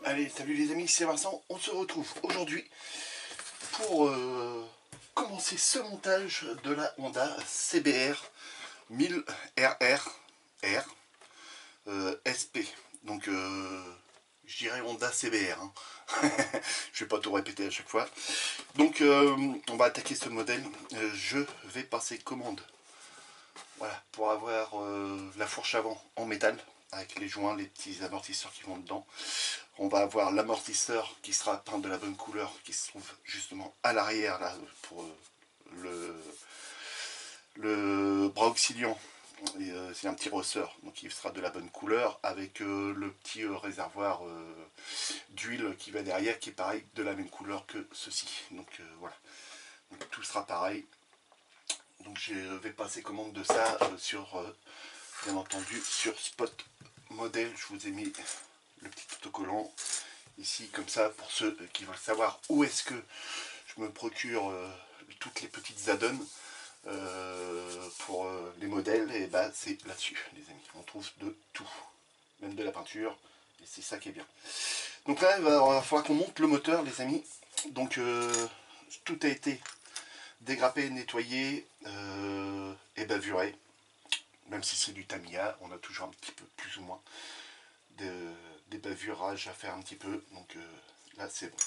Allez, salut les amis, c'est Vincent. On se retrouve aujourd'hui pour commencer ce montage de la Honda CBR 1000 RR SP. Donc je dirais Honda CBR. Hein. Je vais pas tout répéter à chaque fois. Donc on va attaquer ce modèle. Je vais passer commande. Voilà, pour avoir la fourche avant en métal, avec les joints, les petits amortisseurs qui vont dedans. On va avoir l'amortisseur qui sera peint de la bonne couleur, qui se trouve justement à l'arrière, là, pour le bras auxiliant. C'est un petit ressort, donc il sera de la bonne couleur, avec le petit réservoir d'huile qui va derrière, qui est pareil, de la même couleur que ceci. Donc voilà, donc, tout sera pareil. Donc je vais passer commande de ça sur, bien entendu, sur Spot Model. Je vous ai mis le petit autocollant ici, comme ça, pour ceux qui veulent savoir où est-ce que je me procure toutes les petites add-ons pour les modèles. Et bah c'est là-dessus, les amis. On trouve de tout, même de la peinture, et c'est ça qui est bien. Donc là, il va falloir qu'on monte le moteur, les amis. Donc tout a été dégrappé, nettoyé et bavuré. Même si c'est du Tamiya, on a toujours un petit peu plus ou moins des bavurages à faire un petit peu. Donc là c'est bon.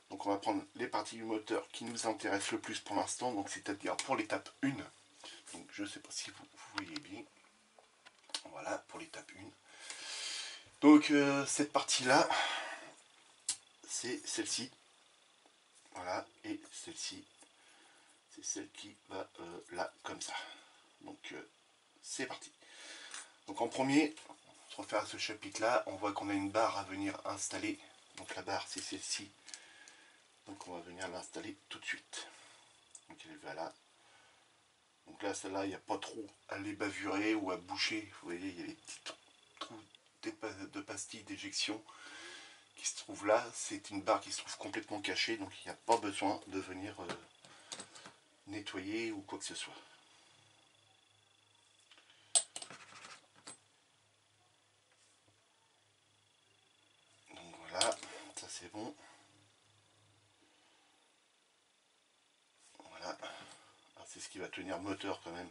Donc on va prendre les parties du moteur qui nous intéressent le plus pour l'instant. Donc c'est-à-dire pour l'étape 1. Donc je ne sais pas si vous voyez bien. Voilà pour l'étape 1. Donc cette partie là, c'est celle-ci. Voilà, et celle-ci, c'est celle qui va là comme ça. Donc c'est parti. Donc en premier, on se refaire à ce chapitre là, on voit qu'on a une barre à venir installer. Donc la barre c'est celle-ci. Donc on va venir l'installer tout de suite. Donc elle va là. Donc là celle-là, il n'y a pas trop à les bavurer ou à boucher. Vous voyez, il y a les petits trous de pastilles d'éjection qui se trouvent là. C'est une barre qui se trouve complètement cachée, donc il n'y a pas besoin de venir nettoyer ou quoi que ce soit. Donc voilà, ça c'est bon. Voilà, c'est ce qui va tenir le moteur quand même.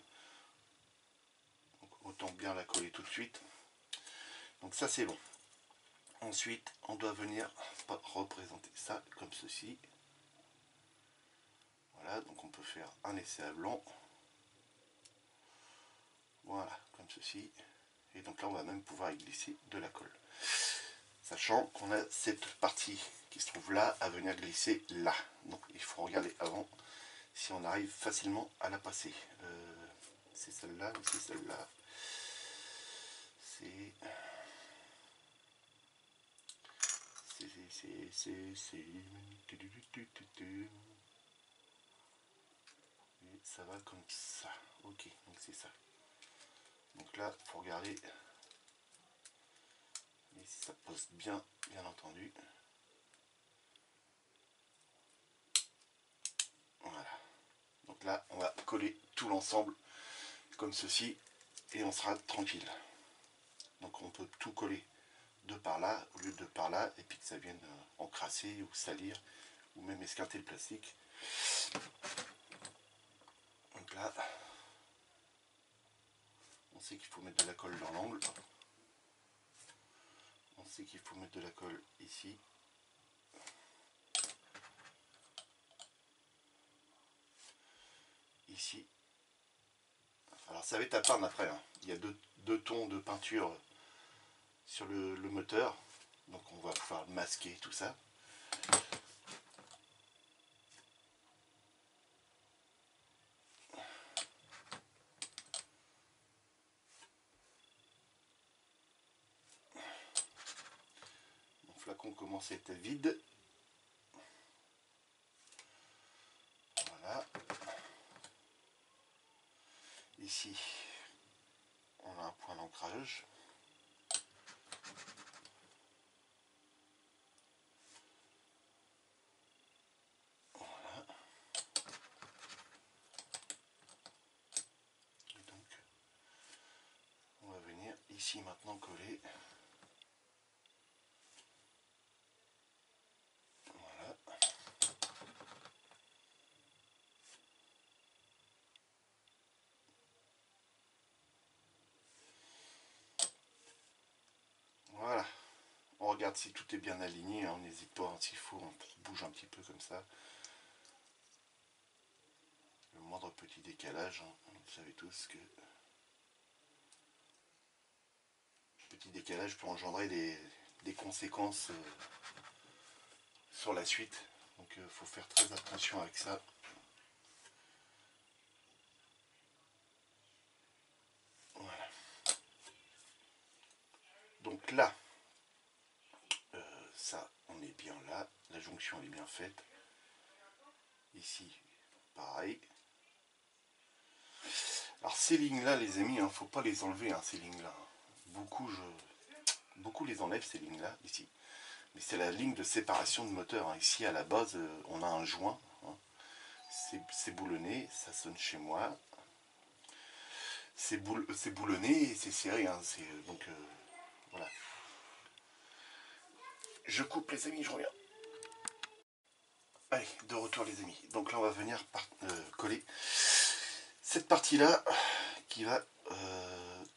Donc autant bien la coller tout de suite. Donc ça c'est bon. Ensuite, on doit venir représenter ça comme ceci. Voilà, donc on peut faire un essai à blanc. Voilà, comme ceci. Et donc là, on va même pouvoir y glisser de la colle. Sachant qu'on a cette partie qui se trouve là à venir glisser là. Donc il faut regarder avant si on arrive facilement à la passer. C'est celle-là ou c'est celle-là? C'est... Et ça va comme ça. Ok, donc c'est ça. Donc là, il faut regarder et si ça pose bien, bien entendu. Voilà. Donc là, on va coller tout l'ensemble comme ceci et on sera tranquille. Donc on peut tout coller de par là au lieu de par là et puis que ça vienne encrasser ou salir ou même esquinter le plastique. Donc là, on sait qu'il faut mettre de la colle dans l'angle. On sait qu'il faut mettre de la colle ici. Ici. Alors ça va être à peindre après. Hein. Il y a deux tons de peinture sur le moteur. Donc on va pouvoir masquer tout ça. Mon flacon commence à être vide. Voilà. Ici, on a un point d'ancrage. Voilà. ici maintenant collé. Voilà. Voilà. On regarde si tout est bien aligné, hein. On n'hésite pas, hein, s'il faut, on bouge un petit peu comme ça. Le moindre petit décalage, hein. Vous savez tous que petit décalage peut engendrer des conséquences sur la suite. Donc il faut faire très attention avec ça. Voilà. Donc là, ça, on est bien là. La jonction, elle est bien faite. Ici, pareil. Alors ces lignes-là, les amis, il ne faut pas les enlever, hein, ces lignes-là. Beaucoup les enlèvent, ces lignes-là, ici. Mais c'est la ligne de séparation de moteur, hein. Ici, à la base, on a un joint. Hein. C'est boulonné, ça sonne chez moi. C'est boulonné et c'est serré. Hein. Donc, voilà. Je coupe, les amis, je reviens. Allez, de retour, les amis. Donc là, on va venir coller cette partie-là qui va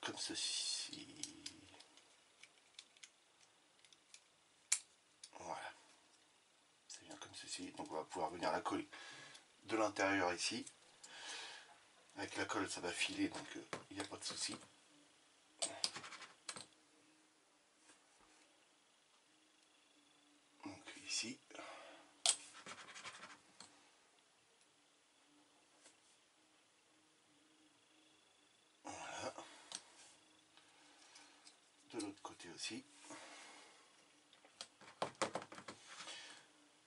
comme ceci. Voilà. C'est bien comme ceci. Donc on va pouvoir venir la coller de l'intérieur ici. Avec la colle, ça va filer, donc il n'y a pas de souci. Donc ici. Voilà. De l'autre côté aussi.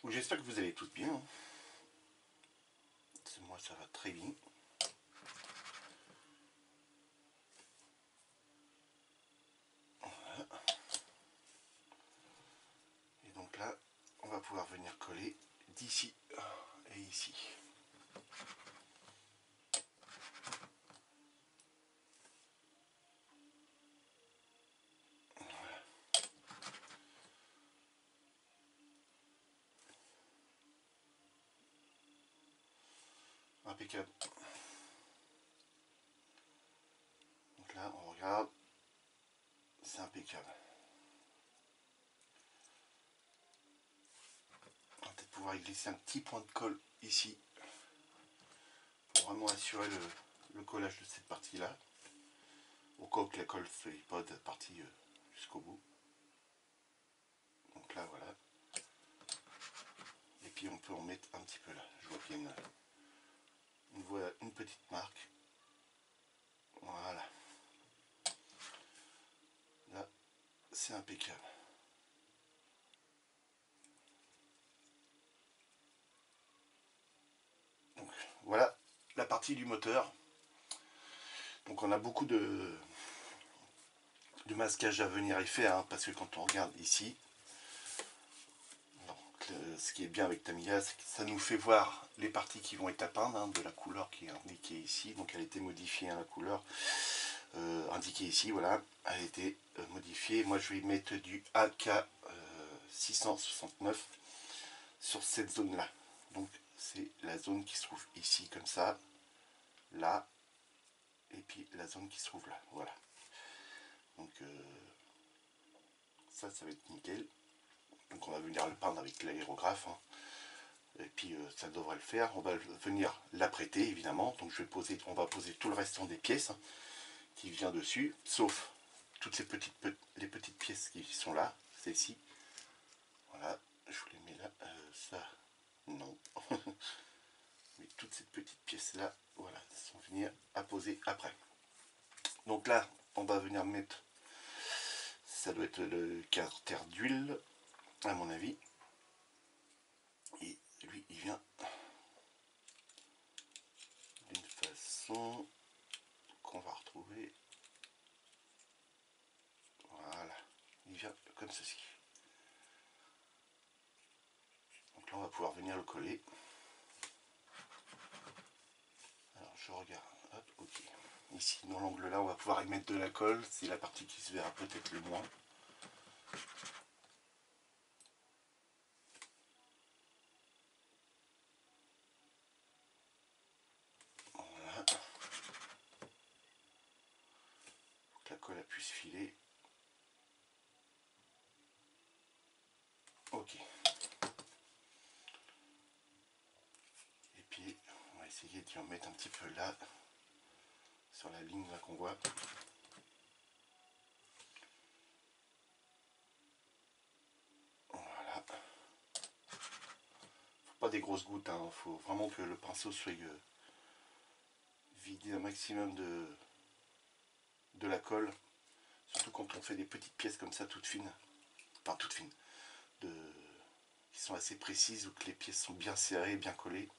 J'espère que vous allez toutes bien. Hein. Moi, ça va très bien. Voilà. Et donc là, on va pouvoir venir coller d'ici et ici. Voilà. Impeccable. Donc là, on regarde. C'est impeccable. On va peut-être pouvoir y glisser un petit point de colle ici pour vraiment assurer le collage de cette partie-là. Au cas où que la colle ne soit pas de partie jusqu'au bout. Donc là, voilà. Et puis on peut en mettre un petit peu là. Je vois qu'il y a une petite marque. Voilà. Là, c'est impeccable. Donc voilà la partie du moteur. Donc on a beaucoup de masquage à venir y faire, hein, parce que quand on regarde ici, donc, ce qui est bien avec Tamiya, c'est que ça nous fait voir les parties qui vont être à peindre, hein, de la couleur qui est indiquée ici. Donc elle a été modifiée, hein, la couleur indiquée ici, voilà, elle a été modifiée. Moi je vais mettre du AK 669 sur cette zone là. Donc c'est la zone qui se trouve ici comme ça, là, et puis la zone qui se trouve là, voilà. Donc ça va être nickel. Donc on va venir le peindre avec l'aérographe, hein. Et puis ça devrait le faire. On va venir l'apprêter évidemment. Donc on va poser tout le restant des pièces, hein, qui vient dessus, sauf toutes les petites pièces qui sont là, celles-ci. Voilà, je vous les mets là. Ça, non. Mais toutes ces petites pièces là, voilà, sont venir à poser après. Donc là, on va venir mettre, ça doit être le carter d'huile, à mon avis. Et lui, il vient d'une façon qu'on va retrouver. Voilà, il vient comme ceci. Donc là, on va pouvoir venir le coller. Alors, je regarde. Hop, ok. Ici dans l'angle là on va pouvoir y mettre de la colle, c'est la partie qui se verra peut-être le moins. Voilà. Pour que la colle puisse filer. Ok. Et puis on va essayer d'y en mettre un petit peu là, sur la ligne là qu'on voit. Voilà. Faut pas des grosses gouttes, hein. Faut vraiment que le pinceau soit vidé un maximum de la colle. Surtout quand on fait des petites pièces comme ça toutes fines. Enfin toutes fines. Qui sont assez précises ou que les pièces sont bien serrées, bien collées.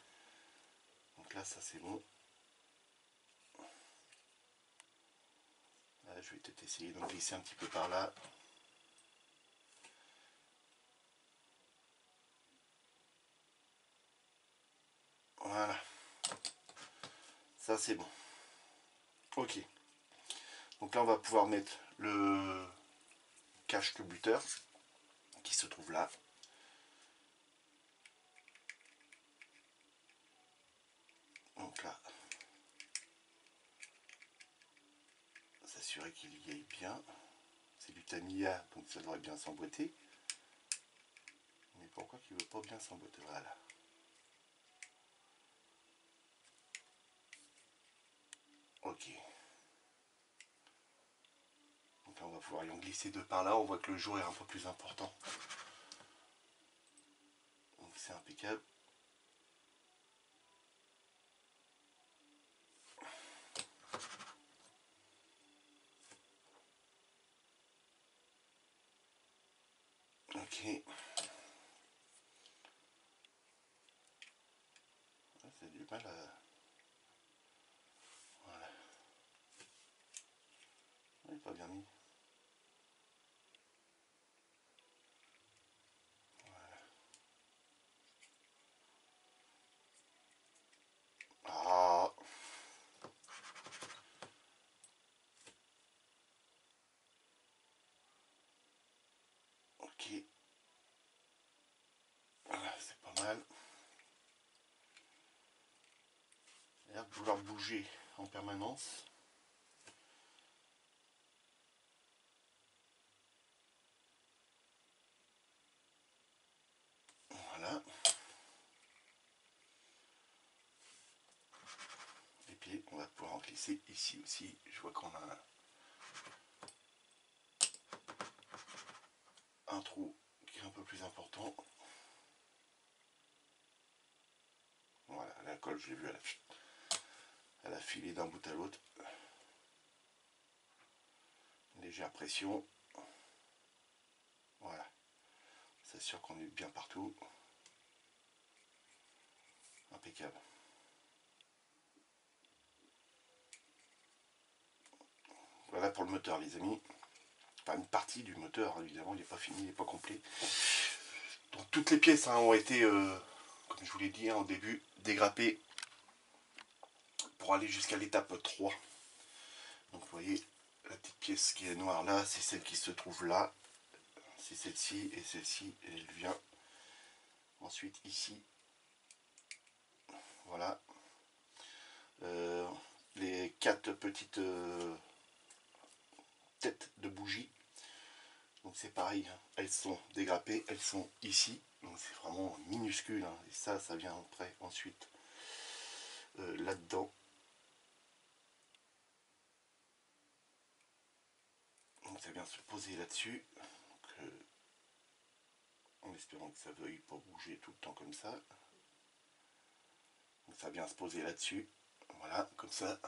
Donc là ça c'est bon. Là, je vais peut-être essayer d'en glisser un petit peu par là. Voilà. Ça c'est bon. Ok. Donc là on va pouvoir mettre le cache-buteur qui se trouve là. Donc là, s'assurer qu'il y aille bien. C'est du Tamiya, donc ça devrait bien s'emboîter. Mais pourquoi qu'il ne veut pas bien s'emboîter? Voilà. Ok. Donc là, on va pouvoir y en glisser deux par là. On voit que le jour est un peu plus important. Donc c'est impeccable. Ok. C'est du mal à... Voilà. Il n'est pas bien mis. Voilà. Ah. Ok. Voilà, c'est pas mal. Il a l'air de vouloir bouger en permanence. Voilà. Et puis on va pouvoir en glisser ici aussi. Je vois qu'on a un trou qui est un peu plus important. Voilà, la colle, je l'ai vu, elle a filé d'un bout à l'autre. Légère pression. Voilà. S'assure qu'on est bien partout. Impeccable. Voilà pour le moteur, les amis. Enfin, une partie du moteur, hein, évidemment, il n'est pas fini, il n'est pas complet. Donc toutes les pièces ont été, comme je vous l'ai dit, hein, au début, dégrappées pour aller jusqu'à l'étape 3. Donc vous voyez, la petite pièce qui est noire là, c'est celle qui se trouve là. C'est celle-ci, et celle-ci, elle vient ensuite ici. Voilà. Les 4 petites têtes de bougie. Donc c'est pareil, hein, elles sont dégrappées, elles sont ici. Donc c'est vraiment minuscule. Hein, et ça vient après, ensuite, là-dedans. Donc ça vient se poser là-dessus. En espérant que ça veuille pas bouger tout le temps comme ça. Donc ça vient se poser là-dessus. Voilà, comme ça.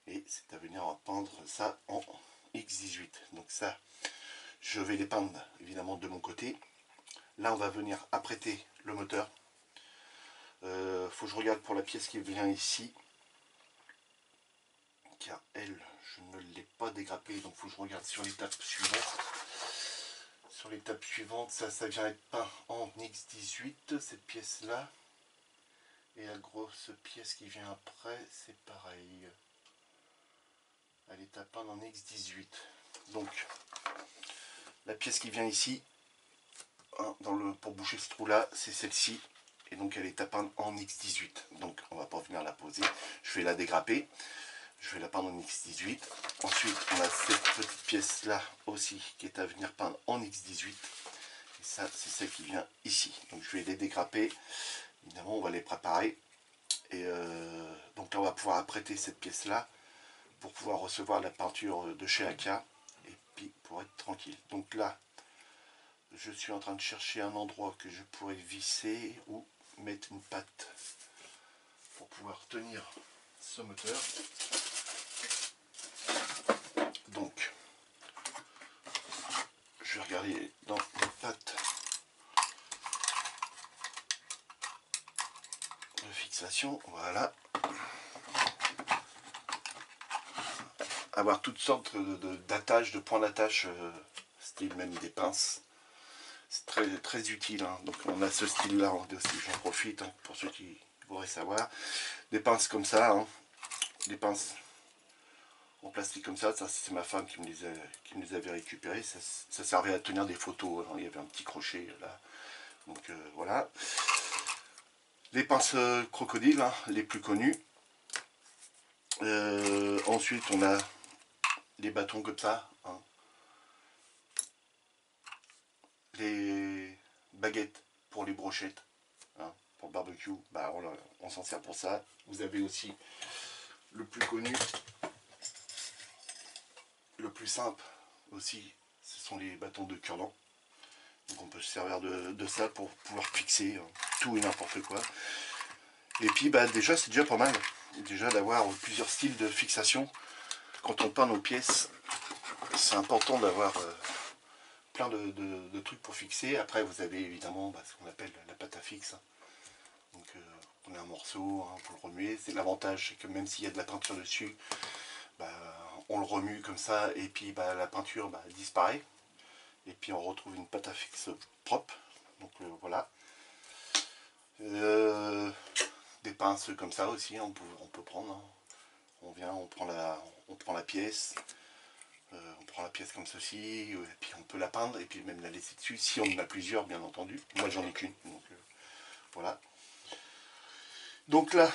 Et c'est à venir pendre ça en X18. Donc ça, je vais les peindre évidemment de mon côté. Là, on va venir apprêter le moteur. Faut que je regarde pour la pièce qui vient ici. Car elle, je ne l'ai pas dégrappée. Donc faut que je regarde sur l'étape suivante. Sur l'étape suivante, ça vient être peint en X18, cette pièce-là. Et la grosse pièce qui vient après, c'est pareil. elle est à peindre en X18. Donc la pièce qui vient ici, hein, pour boucher ce trou là, c'est celle-ci. Et donc elle est à peindre en X18. Donc on va pas venir la poser. Je vais la dégrapper. Je vais la peindre en X18. Ensuite on a cette petite pièce là aussi qui est à venir peindre en X18. Et ça c'est celle qui vient ici. Donc je vais les dégrapper. Évidemment on va les préparer. Et donc là on va pouvoir apprêter cette pièce là pour pouvoir recevoir la peinture de chez Aka. Et puis pour être tranquille. Donc là je suis en train de chercher un endroit que je pourrais visser ou mettre une patte pour pouvoir tenir ce moteur. Donc je vais regarder dans les pattes de fixation, voilà, avoir toutes sortes d'attaches, de points d'attache, style même des pinces. C'est très utile, hein. Donc on a ce style là aussi, j'en profite, hein, pour ceux qui voudraient savoir. Des pinces comme ça, hein. Des pinces en plastique comme ça c'est ma femme qui me les avait récupérées. Ça servait à tenir des photos, hein. Il y avait un petit crochet là. Donc voilà. Les pinces crocodiles, hein, les plus connues. Ensuite on a les bâtons comme ça, hein. Les baguettes pour les brochettes, hein, pour le barbecue, bah on s'en sert pour ça. Vous avez aussi le plus connu, le plus simple aussi, ce sont les bâtons de cure-dent. Donc on peut se servir de ça pour pouvoir fixer tout et n'importe quoi. Et puis bah déjà c'est déjà pas mal, déjà d'avoir plusieurs styles de fixation. Quand on peint nos pièces, c'est important d'avoir plein de trucs pour fixer. Après vous avez évidemment ce qu'on appelle la pâte à fixe. Donc on a un morceau, hein, pour le remuer. C'est l'avantage, c'est que même s'il y a de la peinture dessus, on le remue comme ça et puis la peinture disparaît. Et puis on retrouve une pâte à fixe propre. Donc voilà. Des pinces comme ça aussi, hein, on peut prendre. Hein. On vient, on prend la pièce. On prend la pièce comme ceci, et puis on peut la peindre et puis même la laisser dessus, si on en a plusieurs bien entendu. Moi j'en ai qu'une, donc voilà. Donc là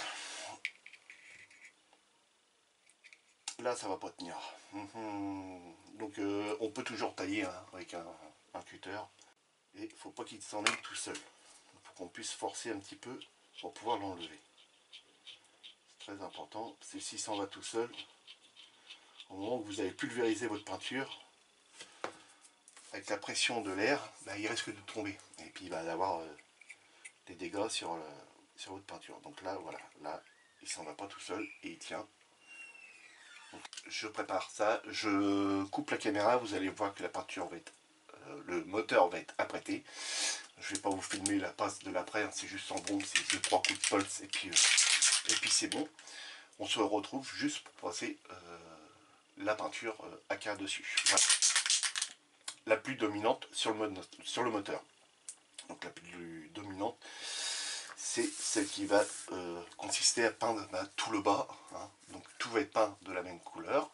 ça va pas tenir. Donc on peut toujours tailler, hein, avec un cutter, et il faut pas qu'il s'en aille tout seul. Il faut qu'on puisse forcer un petit peu pour pouvoir l'enlever. C'est très important, parce que s'il s'en va tout seul, au moment où vous avez pulvérisé votre peinture, avec la pression de l'air, il risque de tomber et puis il va y avoir des dégâts sur votre peinture. Donc là voilà, là il s'en va pas tout seul et il tient. Donc, je prépare ça, je coupe la caméra, vous allez voir que la peinture va être, le moteur va être apprêté. Je vais pas vous filmer la passe de l'après, hein, c'est juste en bombe, c'est 2-3 coups de pulse et puis c'est bon. On se retrouve juste pour passer la peinture Aka dessus. Voilà. La plus dominante sur le moteur. Donc la plus dominante, c'est celle qui va consister à peindre tout le bas. Hein. Donc tout va être peint de la même couleur.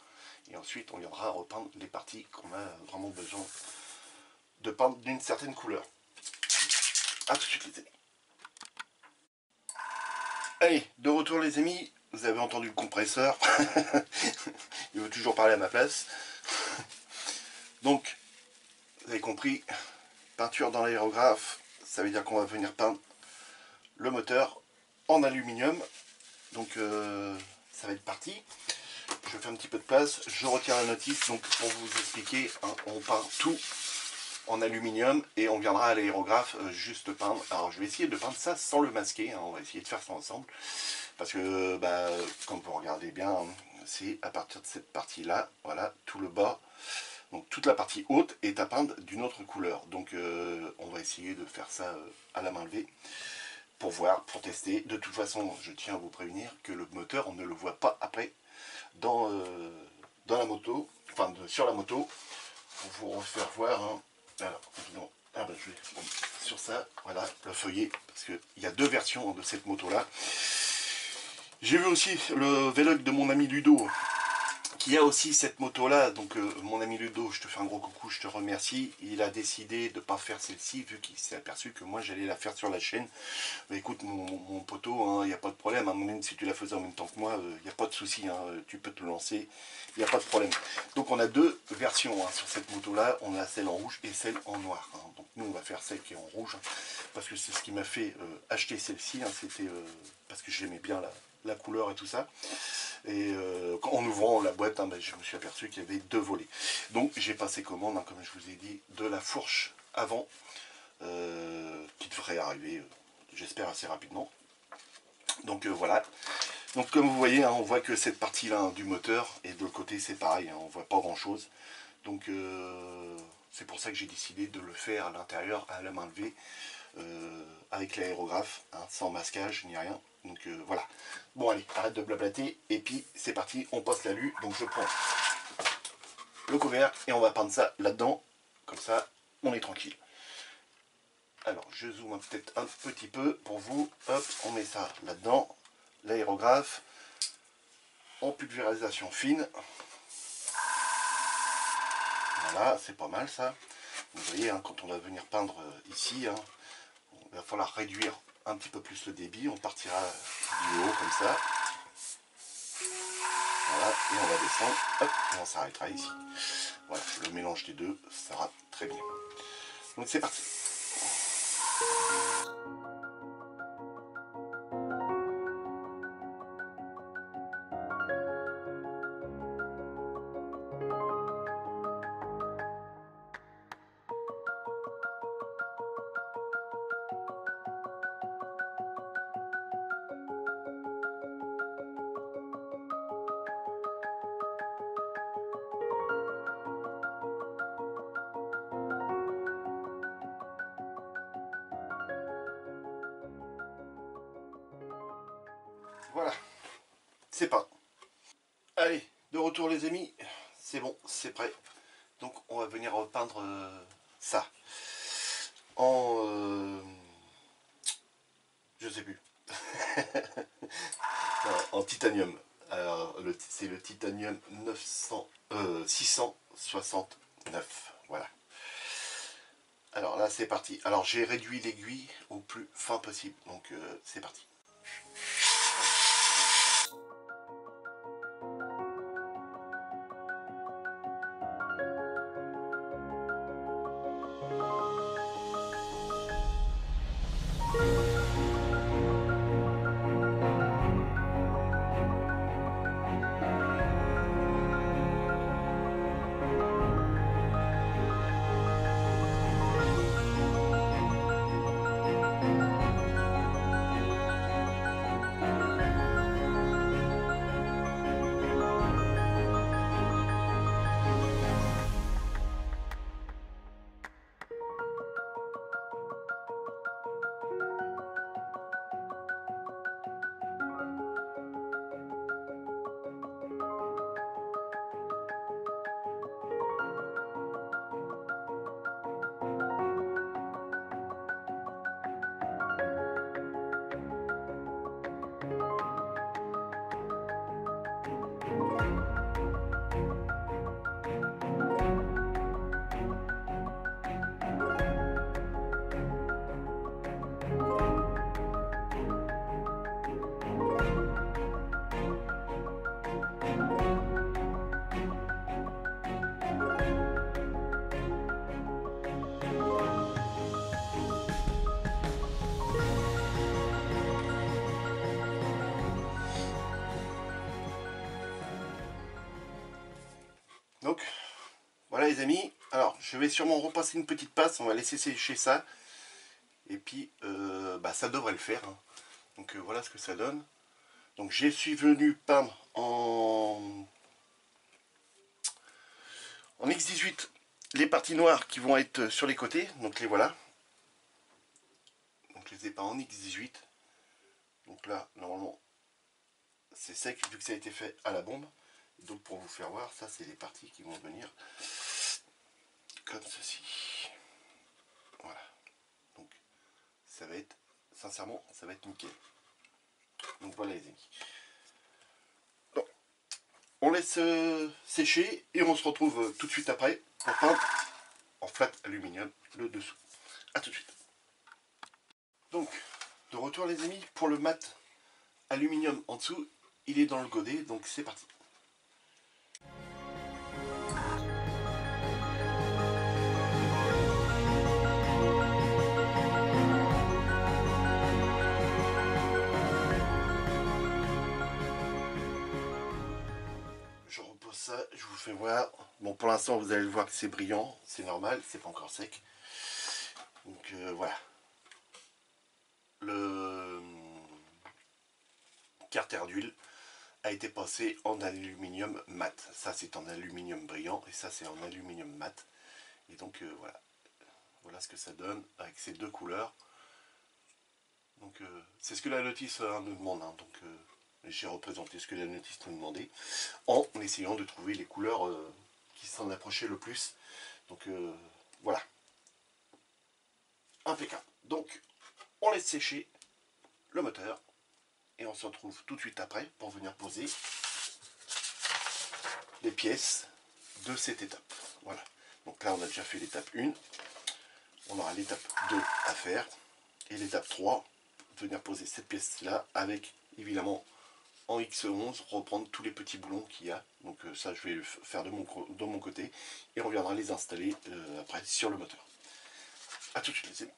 Et ensuite on viendra repeindre les parties qu'on a vraiment besoin de peindre d'une certaine couleur. A tout de suite les amis. Allez, de retour les amis. Vous avez entendu le compresseur. Il veut toujours parler à ma place. Donc, vous avez compris, peinture dans l'aérographe, ça veut dire qu'on va venir peindre le moteur en aluminium. Donc ça va être parti. Je fais un petit peu de place, je retire la notice. Donc pour vous expliquer, hein, on peint tout en aluminium et on viendra à l'aérographe juste peindre. Alors je vais essayer de peindre ça sans le masquer, hein, on va essayer de faire ça ensemble. Parce que comme vous regardez bien, hein, c'est à partir de cette partie là, voilà, tout le bas. Donc toute la partie haute est à peindre d'une autre couleur. Donc on va essayer de faire ça à la main levée. Pour voir, pour tester. De toute façon, je tiens à vous prévenir que le moteur, on ne le voit pas après dans la moto, enfin sur la moto, pour vous refaire voir. Hein. Alors, non, je vais sur ça, voilà, le feuillet, parce qu'il y a deux versions de cette moto-là. J'ai vu aussi le vlog de mon ami Ludo, Donc il y a aussi cette moto là, donc mon ami Ludo, je te fais un gros coucou, je te remercie. Il a décidé de ne pas faire celle-ci vu qu'il s'est aperçu que moi j'allais la faire sur la chaîne. Bah, écoute mon poteau, il n'y a pas de problème, hein, même si tu la faisais en même temps que moi, il n'y a pas de souci, hein, tu peux te lancer, il n'y a pas de problème. Donc on a deux versions hein, sur cette moto là, on a celle en rouge et celle en noir. Hein. Donc nous on va faire celle qui est en rouge, hein, parce que c'est ce qui m'a fait acheter celle-ci, hein, c'était parce que j'aimais bien la couleur et tout ça. Et en ouvrant la boîte, hein, ben, je me suis aperçu qu'il y avait deux volets. Donc j'ai passé commande, hein, comme je vous ai dit, de la fourche avant, qui devrait arriver, j'espère, assez rapidement. Donc voilà. Donc comme vous voyez, hein, on voit que cette partie-là hein, du moteur, et de l'autre côté c'est pareil, hein, on voit pas grand-chose. Donc c'est pour ça que j'ai décidé de le faire à l'intérieur, à la main levée, avec l'aérographe, hein, sans masquage ni rien. Donc voilà. Bon allez, arrête de blablater. Et puis c'est parti, on passe l'alu. Donc je prends le couvercle et on va peindre ça là-dedans. Comme ça, on est tranquille. Alors je zoome peut-être un petit peu pour vous. Hop, on met ça là-dedans. L'aérographe. En pulvérisation fine. Voilà, c'est pas mal ça. Vous voyez, hein, quand on va venir peindre ici, hein, il va falloir réduire un petit peu plus le débit. On partira du haut comme ça. Voilà, et on va descendre, hop, et on s'arrêtera ici. Voilà, le mélange des deux sera très bien. Donc c'est parti. Voilà, c'est pas. Allez, de retour les amis, c'est bon, c'est prêt. Donc on va venir repeindre ça en je sais plus. En titanium. Alors c'est le titanium 669. Voilà. Alors là c'est parti. Alors j'ai réduit l'aiguille au plus fin possible. Donc c'est parti. Donc voilà les amis, alors je vais sûrement repasser une petite passe, on va laisser sécher ça, et puis bah, ça devrait le faire, hein. Donc voilà ce que ça donne. Donc je suis venu peindre en X18 les parties noires qui vont être sur les côtés, donc les voilà. Donc je les ai pas en X18, donc là normalement c'est sec vu que ça a été fait à la bombe. Donc pour vous faire voir, ça c'est les parties qui vont venir comme ceci. Voilà. Donc ça va être, sincèrement, ça va être nickel. Donc voilà les amis. Donc, on laisse sécher et on se retrouve tout de suite après pour peindre en flat aluminium le dessous. A tout de suite. Donc, de retour les amis, pour le mat aluminium en dessous, il est dans le godet, donc c'est parti. Je repose ça, je vous fais voir. Bon, pour l'instant, vous allez le voir que c'est brillant, c'est normal, c'est pas encore sec. Donc voilà. Le carter d'huile a été passé en aluminium mat. Ça, c'est en aluminium brillant et ça, c'est en aluminium mat. Et donc voilà. Voilà ce que ça donne avec ces deux couleurs. Donc c'est ce que la notice nous demande. Hein. Donc j'ai représenté ce que la notice nous demandait en essayant de trouver les couleurs qui s'en approchaient le plus. Donc voilà. Impeccable. Donc on laisse sécher le moteur et on se retrouve tout de suite après pour venir poser les pièces de cette étape. Voilà. Donc là on a déjà fait l'étape 1. On aura l'étape 2 à faire et l'étape 3, venir poser cette pièce là avec évidemment en X11 reprendre tous les petits boulons qu'il y a. Donc ça je vais le faire de mon côté et on viendra les installer après sur le moteur. A tout de suite les amis.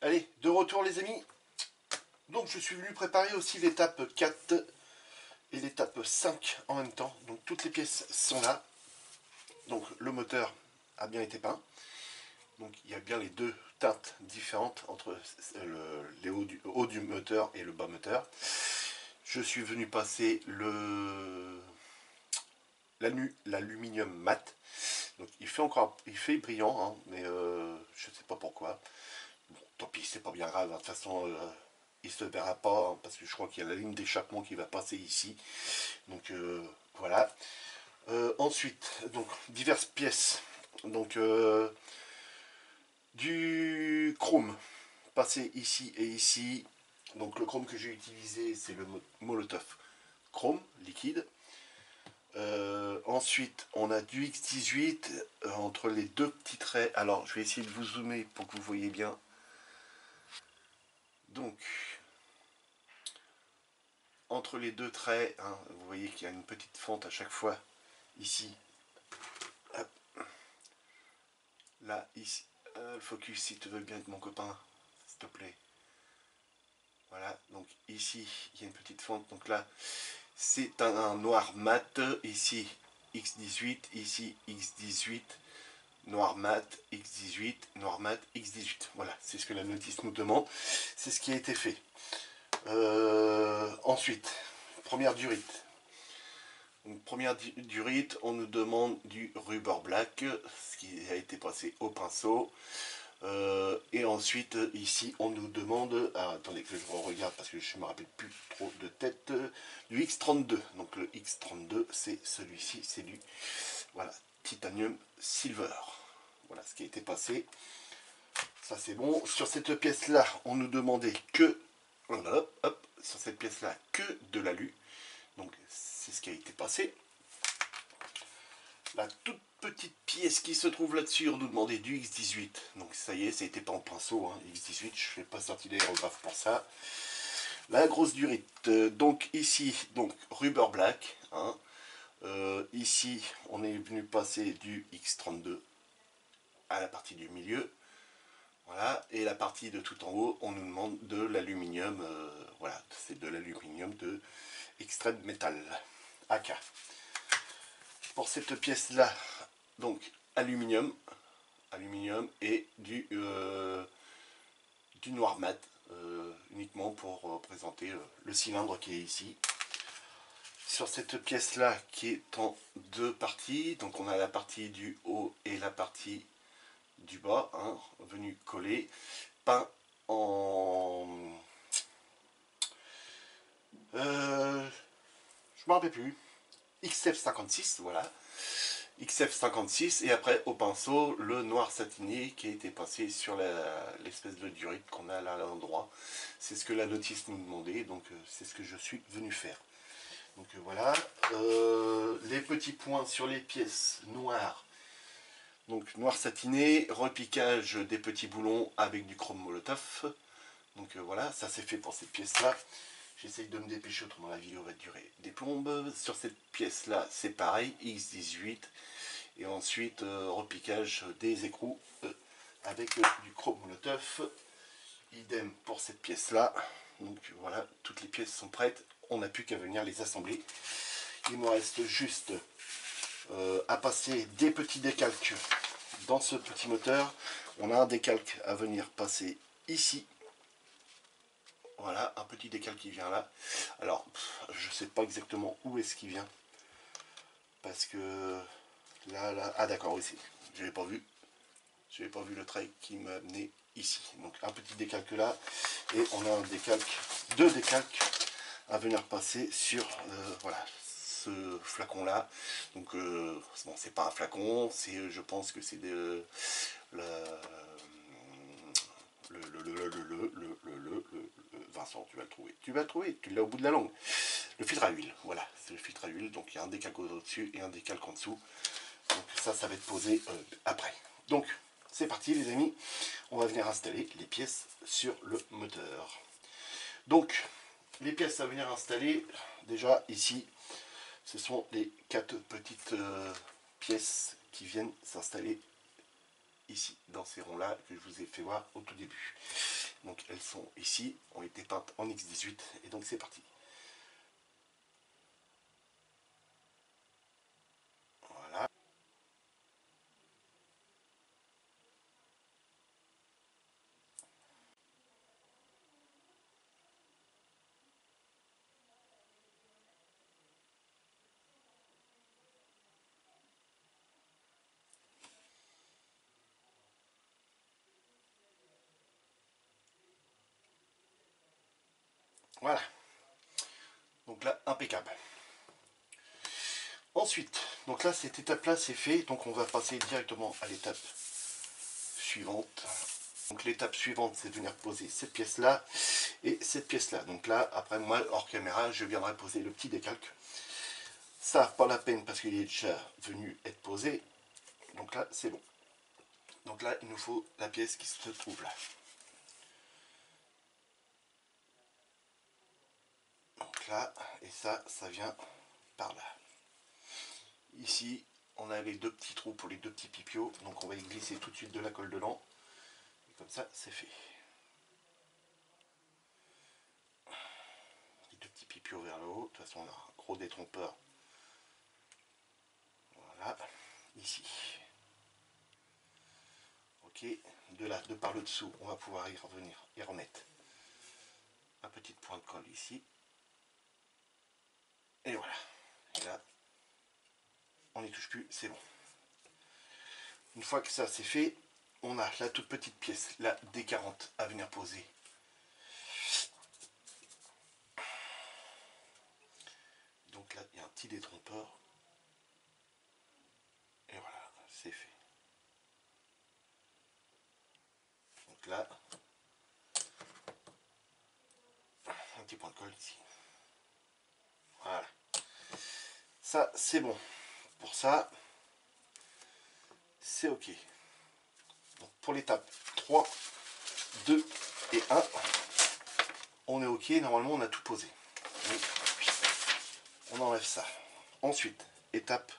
Allez, de retour les amis. Donc je suis venu préparer aussi l'étape 4 et l'étape 5 en même temps. Donc toutes les pièces sont là. Donc le moteur a bien été peint. Donc il y a bien les deux teintes différentes entre les hauts du moteur et le bas moteur. Je suis venu passer l'aluminium mat. Donc il fait brillant, hein, mais je ne sais pas pourquoi. Bon, tant pis, c'est pas bien grave. De toute façon, il se verra pas hein, parce que je crois qu'il y a la ligne d'échappement qui va passer ici. Donc voilà. Ensuite, donc diverses pièces. Donc du chrome passé ici et ici. Donc le chrome que j'ai utilisé, c'est le Molotov chrome liquide. Ensuite, on a du X18 entre les deux petits traits. Alors, je vais essayer de vous zoomer pour que vous voyez bien. Donc, entre les deux traits, hein, vous voyez qu'il y a une petite fente à chaque fois. Ici. Hop. Là, ici. Le focus, si tu veux bien être mon copain, s'il te plaît. Voilà, donc ici, il y a une petite fente. Donc là, c'est un noir mat. Ici, X18. Ici, X18. Noir mat, X18. Noir mat, X18. Voilà, c'est ce que la notice nous demande. C'est ce qui a été fait. Ensuite, première durite. Donc, première durite, on nous demande du rubber black, ce qui a été passé au pinceau. Et ensuite, ici, on nous demande, attendez que je regarde parce que je ne me rappelle plus trop de tête, du X32. Donc le X32, c'est celui-ci, c'est du voilà, titanium silver. Voilà ce qui a été passé. Ça c'est bon. Sur cette pièce-là, on nous demandait que, hop, hop, sur cette pièce-là, que de l'alu. Donc c'est ce qui a été passé. La toute petite pièce qui se trouve là-dessus, on nous demandait du X18. Donc ça y est, ça a été pas en pinceau, hein, X18, je ne fais pas sortir d'aérographe pour ça. La grosse durite, donc ici, donc rubber black. Hein, ici, on est venu passer du X32 à la partie du milieu. Voilà, et la partie de tout en haut, on nous demande de l'aluminium, voilà, c'est de l'aluminium de extrême métal, AK. Pour cette pièce-là, donc aluminium et du noir mat, uniquement pour représenter le cylindre qui est ici. Sur cette pièce-là qui est en deux parties, donc on a la partie du haut et la partie du bas, hein, venu coller, peint en... je ne me rappelle plus, XF56, voilà. XF56 et après au pinceau le noir satiné qui a été passé sur l'espèce de durite qu'on a là à l'endroit. C'est ce que la notice nous demandait, donc c'est ce que je suis venu faire. Donc voilà, les petits points sur les pièces noires, donc noir satiné, repiquage des petits boulons avec du chrome molotov. Donc voilà, ça c'est fait pour cette pièce là. J'essaye de me dépêcher, autrement la vidéo va durer des plombes. Sur cette pièce là c'est pareil, X18. Et ensuite repiquage des écrous avec du chrome molotov. Idem pour cette pièce là. Donc voilà, toutes les pièces sont prêtes, on n'a plus qu'à venir les assembler. Il me reste juste à passer des petits décalques dans ce petit moteur. On a un décalque à venir passer ici. Voilà, un petit décalque qui vient là. Alors, je sais pas exactement où est-ce qu'il vient. Parce que là, ah d'accord, oui, je n'avais pas vu. Je n'avais pas vu le trait qui m'a amené ici. Donc un petit décalque là. Et on a un décalque, deux décalques à venir passer sur voilà, ce flacon là. Donc bon, c'est pas un flacon, c'est, je pense que c'est le Vincent, tu vas le trouver. Tu vas le trouver, tu l'as au bout de la langue. Le filtre à huile, voilà, c'est le filtre à huile. Donc il y a un décalque au-dessus et un décalque en dessous. Donc ça va être posé après. Donc c'est parti les amis, on va venir installer les pièces sur le moteur. Donc les pièces à venir installer, déjà ici, ce sont les 4 petites pièces qui viennent s'installer ici, dans ces ronds-là que je vous ai fait voir au tout début. Donc elles sont ici, ont été peintes en X18, et donc c'est parti. Voilà. Voilà. Donc là, impeccable. Ensuite, donc là, cette étape-là, c'est fait. Donc on va passer directement à l'étape suivante. Donc l'étape suivante, c'est de venir poser cette pièce-là et cette pièce-là. Donc là, après, moi, hors caméra, je viendrai poser le petit décalque. Ça, pas la peine parce qu'il est déjà venu être posé. Donc là, c'est bon. Donc là, il nous faut la pièce qui se trouve là. Donc là, et ça vient par là. Ici, on a les deux petits trous pour les deux petits pipiots. Donc on va y glisser tout de suite de la colle dedans. Et comme ça, c'est fait. Les deux petits pipiots vers le haut. De toute façon, on a un gros détrompeur. Voilà, ici. Ok, de là, de par le dessous, on va pouvoir y revenir et remettre un petit point de colle ici. Et voilà. Et là, on n'y touche plus, c'est bon. Une fois que ça c'est fait, on a la toute petite pièce, la D40 à venir poser. Donc là, il y a un petit détrompeur. Et voilà, c'est fait. Donc là, un petit point de colle ici. Voilà. Ça, c'est bon. Pour ça, c'est OK. Donc pour l'étape 3, 2 et 1, on est OK. Normalement, on a tout posé. Donc, on enlève ça. Ensuite, étape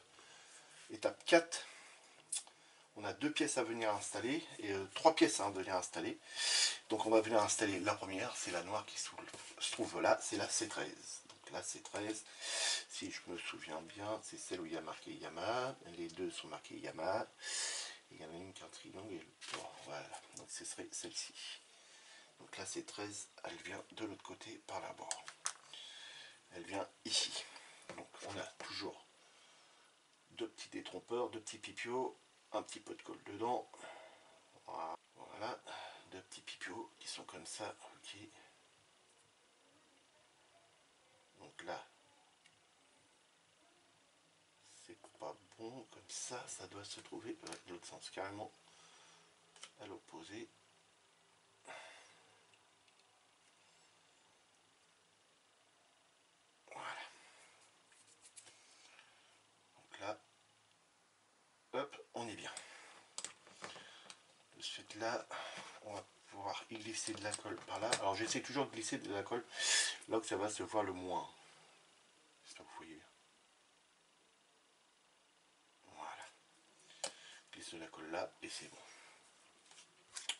4. On a 2 pièces à venir installer et 3 pièces à venir installer. Donc on va venir installer la première, c'est la noire qui se trouve là, c'est la C13. Donc la C13, si je me souviens bien, c'est celle où il y a marqué Yamaha. Les deux sont marqués Yamaha. Il y en a une qui est un triangle et bon, voilà. Donc ce serait celle-ci. Donc la C13, elle vient de l'autre côté par là-bas. Elle vient ici. Donc on a toujours 2 petits détrompeurs, 2 petits pipiots, un petit peu de colle dedans. Voilà, 2 petits pipiots qui sont comme ça, ok. Donc là, c'est pas bon, comme ça doit se trouver de l'autre sens, carrément à l'opposé. Voilà. là, on va pouvoir y glisser de la colle par là. Alors j'essaie toujours de glisser de la colle là où ça va se voir le moins. J'espère que vous voyez. Voilà. Glisse de la colle là et c'est bon.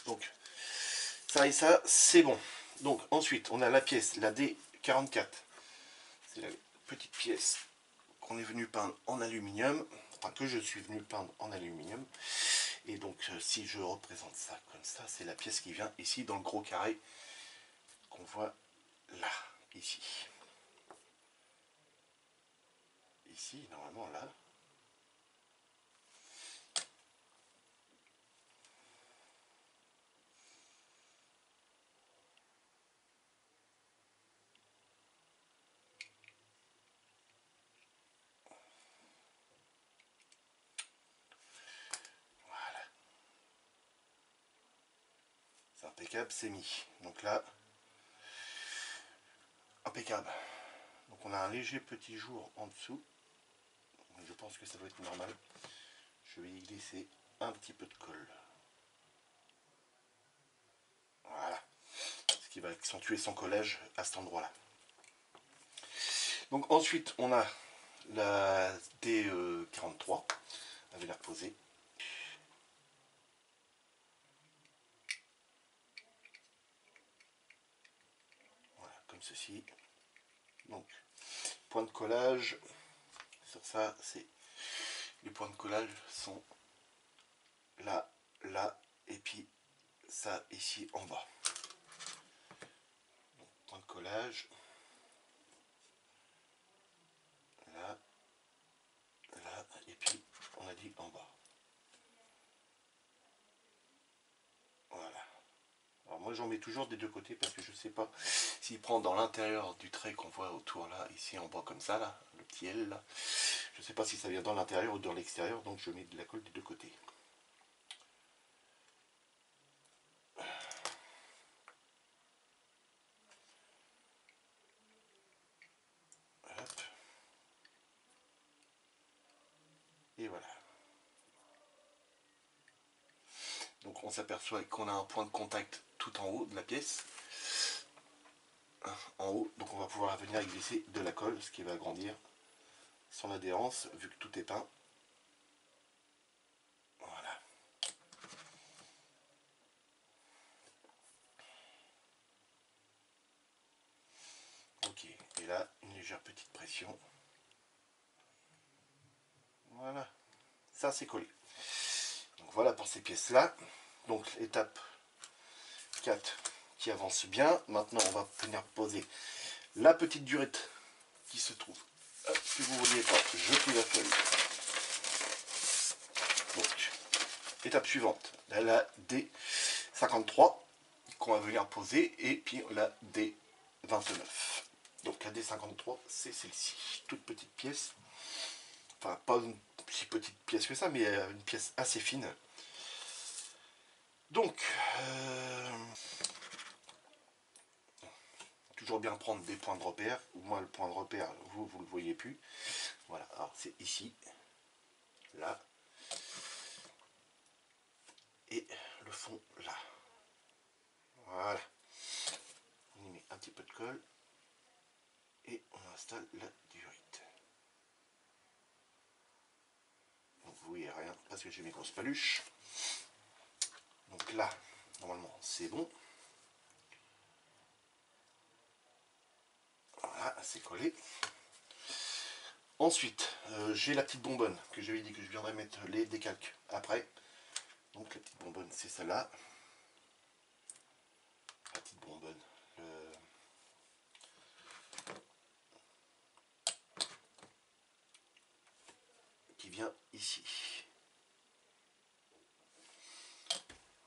Donc ça et ça, c'est bon. Donc ensuite, on a la pièce, la D44. C'est la petite pièce qu'on est venu peindre en aluminium, enfin que je suis venu peindre en aluminium. Et donc si je représente ça comme ça, c'est la pièce qui vient ici dans le gros carré qu'on voit là, ici. Ici, normalement là. Voilà. C'est impeccable, c'est mis. Donc là, impeccable. Donc on a un léger petit jour en dessous. Je pense que ça doit être normal. Je vais y glisser un petit peu de colle. Voilà. Ce qui va accentuer son collage à cet endroit-là. Donc ensuite, on a la D43. Elle va la reposer. Voilà, comme ceci. Donc, point de collage. Sur ça, c'est les points de collage sont là, là, et puis ça ici en bas. Donc, point de collage. Là, là, et puis on a dit en bas. Voilà. Alors moi j'en mets toujours des deux côtés parce que je ne sais pas s'il prend dans l'intérieur du trait qu'on voit autour là, ici en bas comme ça, là, le petit L là. Je ne sais pas si ça vient dans l'intérieur ou dans l'extérieur, donc je mets de la colle des deux côtés. Hop. Et voilà. Donc on s'aperçoit qu'on a un point de contact tout en haut de la pièce. En haut, donc on va pouvoir venir glisser de la colle, ce qui va agrandir son adhérence vu que tout est peint. Voilà. Ok, et là, une légère petite pression. Voilà, ça c'est collé. Donc voilà pour ces pièces-là. Donc étape 4 qui avance bien. Maintenant, on va venir poser la petite durite qui se trouve. Hop, si vous ne voyez pas, je plie la feuille. Donc, étape suivante, la D53 qu'on va venir poser et puis la D29. Donc la D53, c'est celle-ci, toute petite pièce. Enfin, pas une si petite pièce que ça, mais une pièce assez fine. Donc, toujours bien prendre des points de repère. Moi, le point de repère, vous ne le voyez plus. Voilà, alors c'est ici, là, et le fond là. Voilà. On y met un petit peu de colle et on installe la durite. Donc vous voyez rien parce que j'ai mes grosses paluches. Donc là, normalement, c'est bon. Voilà, c'est collé. Ensuite, j'ai la petite bonbonne que j'avais dit que je viendrais mettre les décalques après. Donc la petite bonbonne, c'est celle-là. La petite bonbonne. Qui vient ici.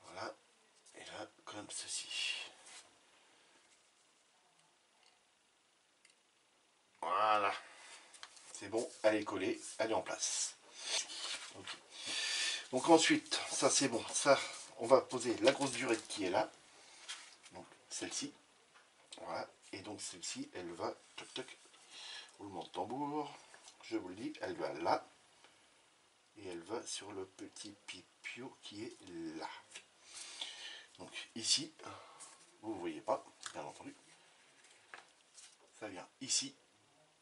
Voilà. Et là, comme ceci. Voilà. C'est bon, elle est collée, elle est en place. Okay. Donc ensuite, ça c'est bon. Ça, on va poser la grosse durette qui est là. Donc celle-ci. Voilà. Et donc celle-ci, elle va, toc toc, roulement de tambour. Je vous le dis, elle va là. Et elle va sur le petit pipio qui est là. Donc ici, vous ne voyez pas, bien entendu. Ça vient ici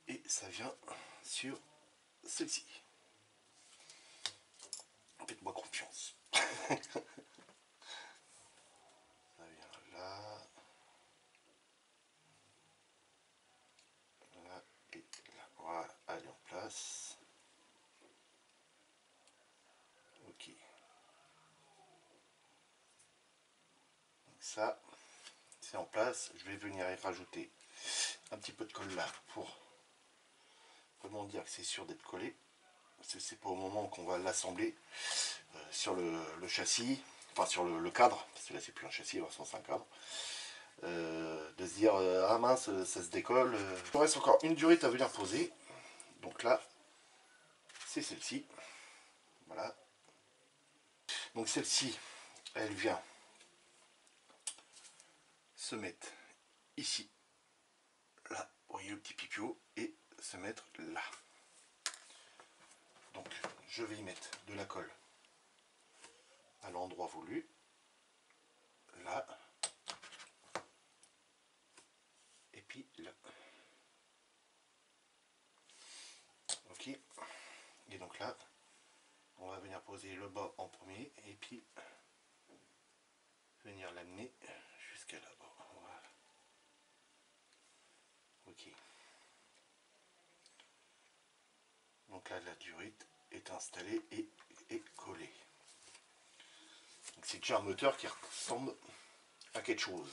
et ça vient sur celle-ci. Faites-moi confiance. Ça vient là. Là et là. Voilà, elle est en place. Ok. Donc ça, c'est en place. Je vais venir y rajouter un petit peu de colle là pour vraiment dire que c'est sûr d'être collé. C'est pas au moment qu'on va l'assembler sur le châssis, enfin sur le cadre, parce que là c'est plus un châssis, c'est un cadre. De se dire ah mince, ça se décolle. Il me reste encore une durite à venir poser. Donc là, c'est celle-ci. Voilà. Donc celle-ci, elle vient se mettre ici, là, vous voyez le petit pipio, et se mettre là. Donc je vais y mettre de la colle à l'endroit voulu, là, et puis là. Ok. Et donc là, on va venir poser le bas en premier, et puis venir l'amener jusqu'à là-bas. Voilà. Ok. Donc là, la durite est installée et est collée. C'est déjà un moteur qui ressemble à quelque chose.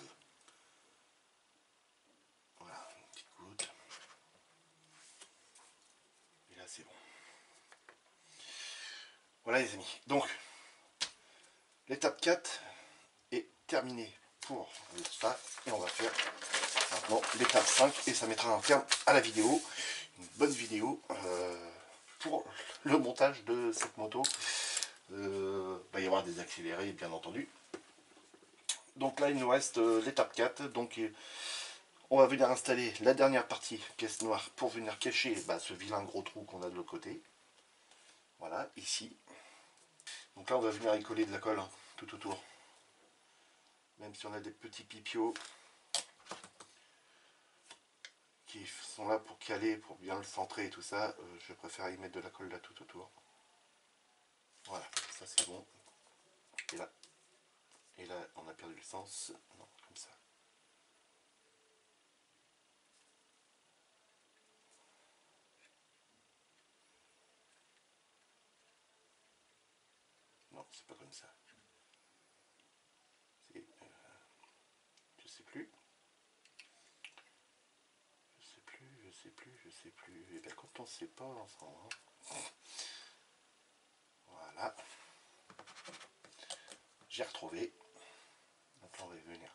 Voilà, une petite goutte. Et là, c'est bon. Voilà les amis. Donc, l'étape 4 est terminée pour ça. Et on va faire maintenant l'étape 5. Et ça mettra un terme à la vidéo. Une bonne vidéo pour le montage de cette moto. Il va y avoir des accélérés, bien entendu. Donc là, il nous reste l'étape 4. Donc, on va venir installer la dernière partie pièce noire pour venir cacher ce vilain gros trou qu'on a de l'autre côté. Voilà, ici. Donc là, on va venir y coller de la colle tout autour. Même si on a des petits pipios qui sont là pour caler, pour bien le centrer et tout ça, je préfère y mettre de la colle là tout autour. Voilà, ça c'est bon. Et là, on a perdu le sens. Non, comme ça. Non, c'est pas comme ça. C'est, je sais plus. Je sais plus. Et bien quand on sait pas ensemble. Voilà. J'ai retrouvé. Donc là, on va venir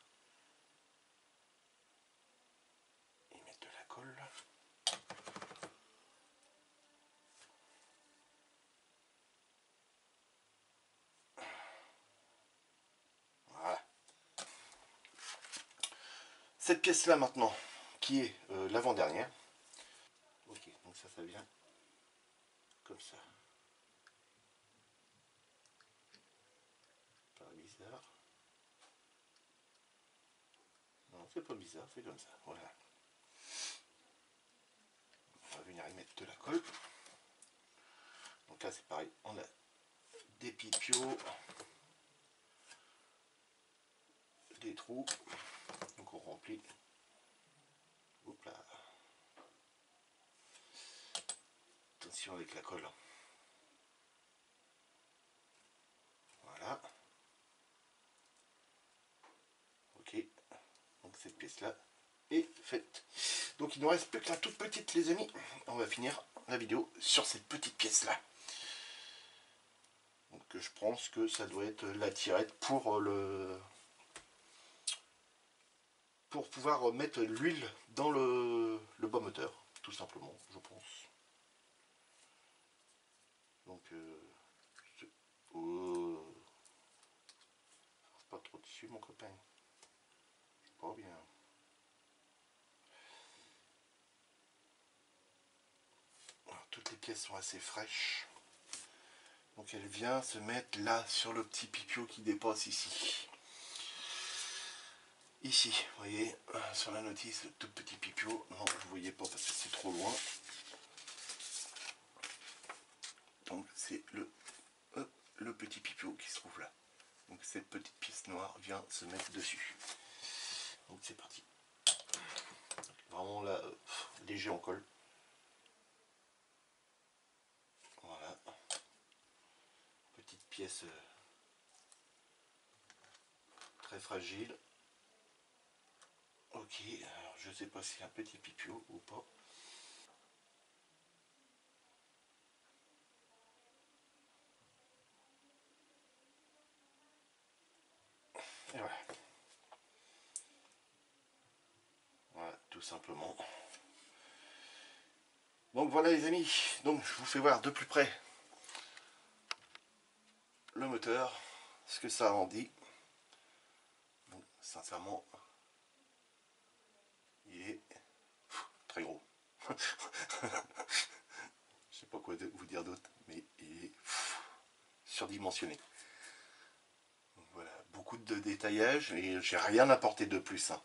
y mettre de la colle. Voilà. Cette pièce là maintenant, qui est l'avant-dernière. Ok, donc ça vient comme ça. Pas bizarre. Non, c'est pas bizarre, c'est comme ça. Voilà. On va venir y mettre de la colle. Donc là c'est pareil, on a des pipios, des trous. Donc on remplit. Hop là. Attention avec la colle. Voilà. Ok. Donc cette pièce là est faite. Donc il nous reste plus que la toute petite les amis. On va finir la vidéo sur cette petite pièce là. Donc je pense que ça doit être la tirette pour pouvoir mettre l'huile dans le bas moteur, tout simplement, je pense. Donc oh, pas trop dessus mon copain. Pas bien. Alors, toutes les pièces sont assez fraîches. Donc elle vient se mettre là sur le petit pipio qui dépasse ici. Ici, vous voyez, sur la notice, le tout petit pipio. Non, vous ne voyez pas parce que c'est trop loin. Donc c'est le petit pipio qui se trouve là. Donc cette petite pièce noire vient se mettre dessus. Donc c'est parti. Vraiment là, léger en colle. Voilà. Petite pièce très fragile. Ok, alors je sais pas si c'est un petit pipio ou pas. Et voilà. Voilà, tout simplement. Donc voilà les amis, donc je vous fais voir de plus près le moteur, ce que ça en dit. Bon, sincèrement, il est très gros. Je sais pas quoi vous dire d'autre, mais il est surdimensionné. Donc voilà, beaucoup de détaillage et j'ai rien apporté de plus. Hein.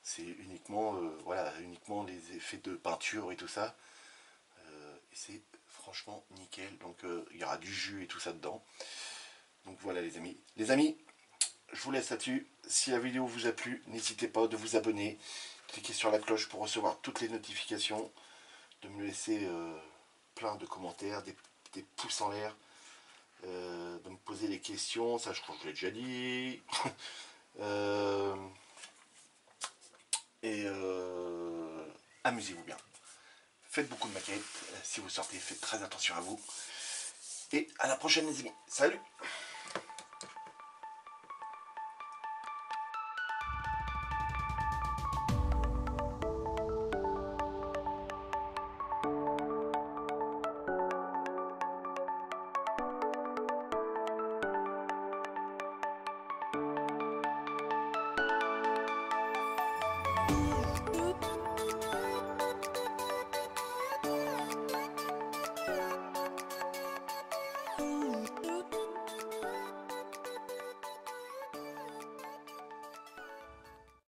C'est uniquement, voilà, uniquement les effets de peinture et tout ça. Et c'est franchement nickel. Donc il y aura du jus et tout ça dedans. Donc voilà les amis. Les amis, je vous laisse là-dessus. Si la vidéo vous a plu, n'hésitez pas de vous abonner. Cliquez sur la cloche pour recevoir toutes les notifications. De me laisser plein de commentaires, des pouces en l'air. De me poser des questions. Ça, je crois que je l'ai déjà dit. Euh, et amusez-vous bien. Faites beaucoup de maquettes. Si vous sortez, faites très attention à vous. Et à la prochaine les amis. Salut!